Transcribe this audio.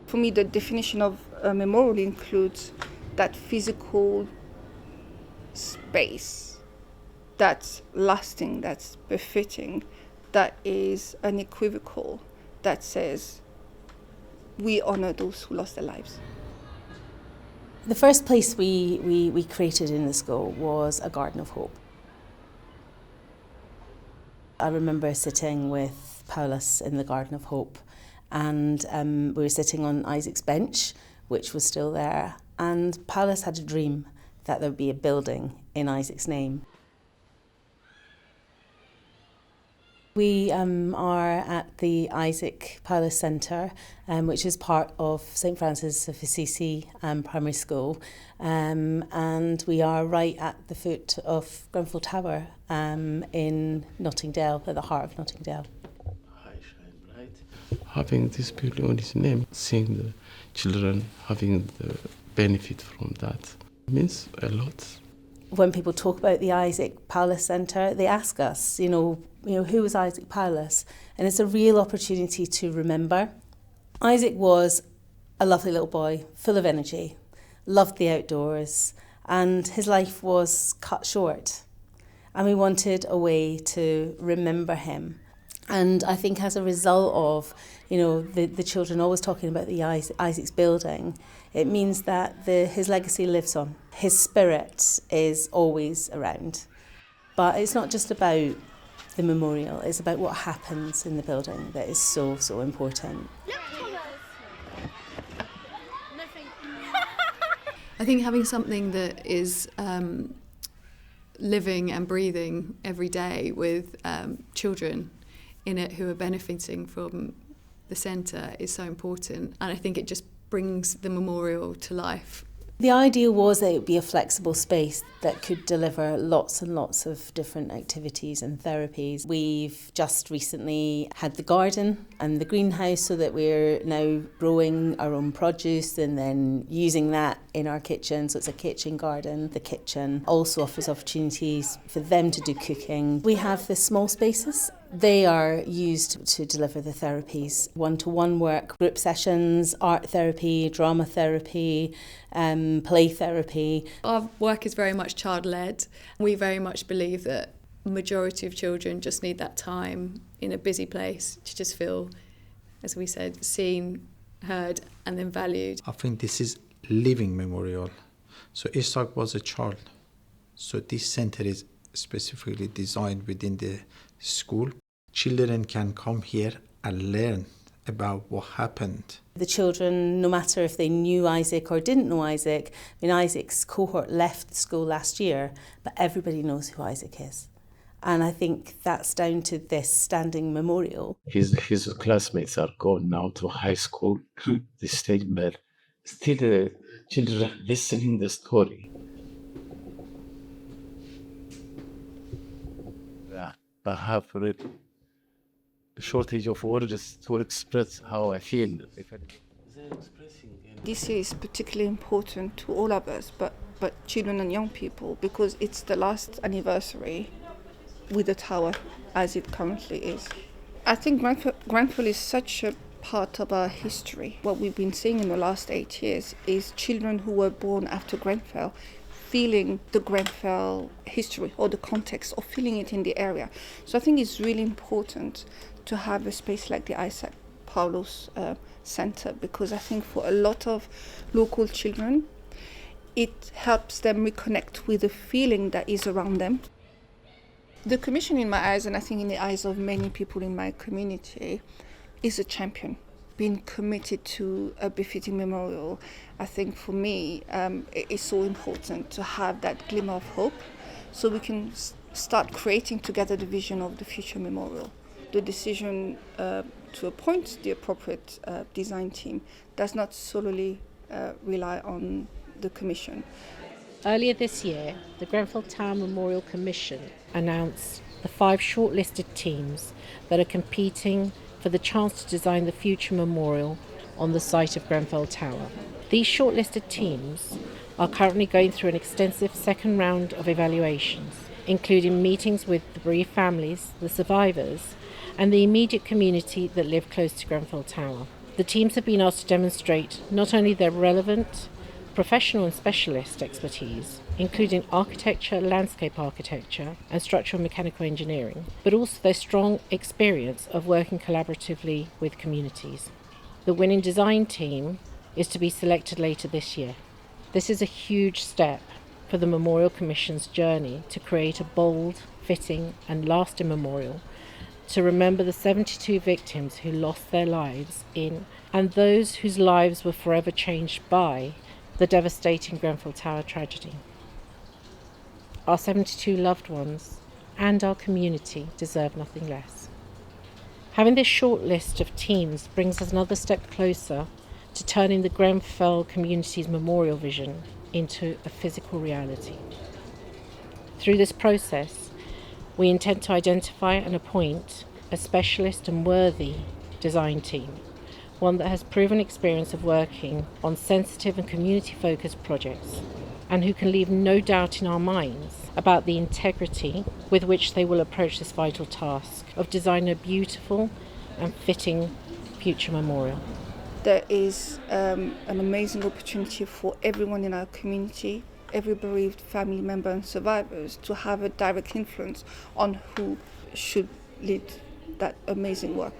For me, the definition of a memorial includes that physical space that's lasting, that's befitting, that is unequivocal, that says we honour those who lost their lives. The first place we created in the school was a Garden of Hope. I remember sitting with Paulus in the Garden of Hope, and we were sitting on Isaac's bench, which was still there, and Paulus had a dream that there would be a building in Isaac's name. We are at the Isaac Paulus Centre, which is part of St Francis of Assisi Primary School, and we are right at the foot of Grenfell Tower in Nottingdale, at the heart of Nottingdale. Having this building on his name, seeing the children having the benefit from that means a lot. When people talk about the Isaac Paulus Centre, they ask us, who was Isaac Paulus? And it's a real opportunity to remember. Isaac was a lovely little boy, full of energy, loved the outdoors, and his life was cut short. And we wanted a way to remember him. And I think as a result of, the children always talking about the Isaac's building, it means that his legacy lives on. His spirit is always around. But it's not just about the memorial, it's about what happens in the building that is so, so important. I think having something that is living and breathing every day with children in it who are benefiting from the centre is so important, and I think it just brings the memorial to life. The idea was that it would be a flexible space that could deliver lots and lots of different activities and therapies. We've just recently had the garden and the greenhouse so that we're now growing our own produce and then using that in our kitchen. So it's a kitchen garden. The kitchen also offers opportunities for them to do cooking. We have the small spaces. They are used to deliver the therapies, one-to-one work, group sessions, art therapy, drama therapy, play therapy. Our work is very much child-led. We very much believe that the majority of children just need that time in a busy place to just feel, as we said, seen, heard and then valued. I think this is living memorial. So Isaac was a child. So this centre is specifically designed within the school. Children can come here and learn about what happened. The children, no matter if they knew Isaac or didn't know Isaac, Isaac's cohort left the school last year, but everybody knows who Isaac is. And I think that's down to this standing memorial. His classmates are gone now to high school, the stage, but still the children listening the story. I have a shortage of words to express how I feel. This is particularly important to all of us, but children and young people, because it's the last anniversary with the tower as it currently is. I think Grenfell is such a part of our history. What we've been seeing in the last 8 years is children who were born after Grenfell feeling the Grenfell history or the context, or feeling it in the area. So I think it's really important to have a space like the Isaac Paulus Centre, because I think for a lot of local children, it helps them reconnect with the feeling that is around them. The Commission, in my eyes, and I think in the eyes of many people in my community, is a champion, being committed to a befitting memorial. I think for me, it's so important to have that glimmer of hope so we can start creating together the vision of the future memorial. The decision to appoint the appropriate design team does not solely rely on the Commission. Earlier this year, the Grenfell Tower Memorial Commission announced the 5 shortlisted teams that are competing for the chance to design the future memorial on the site of Grenfell Tower. These shortlisted teams are currently going through an extensive second round of evaluations, including meetings with the bereaved families, the survivors, and the immediate community that live close to Grenfell Tower. The teams have been asked to demonstrate not only their relevant professional and specialist expertise, including architecture, landscape architecture, and structural mechanical engineering, but also their strong experience of working collaboratively with communities. The winning design team is to be selected later this year. This is a huge step for the Memorial Commission's journey to create a bold, fitting, and lasting memorial to remember the 72 victims who lost their lives in, and those whose lives were forever changed by, the devastating Grenfell Tower tragedy. Our 72 loved ones and our community deserve nothing less. Having this short list of teams brings us another step closer to turning the Grenfell community's memorial vision into a physical reality. Through this process, we intend to identify and appoint a specialist and worthy design team, one that has proven experience of working on sensitive and community-focused projects, and who can leave no doubt in our minds about the integrity with which they will approach this vital task of designing a beautiful and fitting future memorial. There is an amazing opportunity for everyone in our community, every bereaved family member and survivors, to have a direct influence on who should lead that amazing work.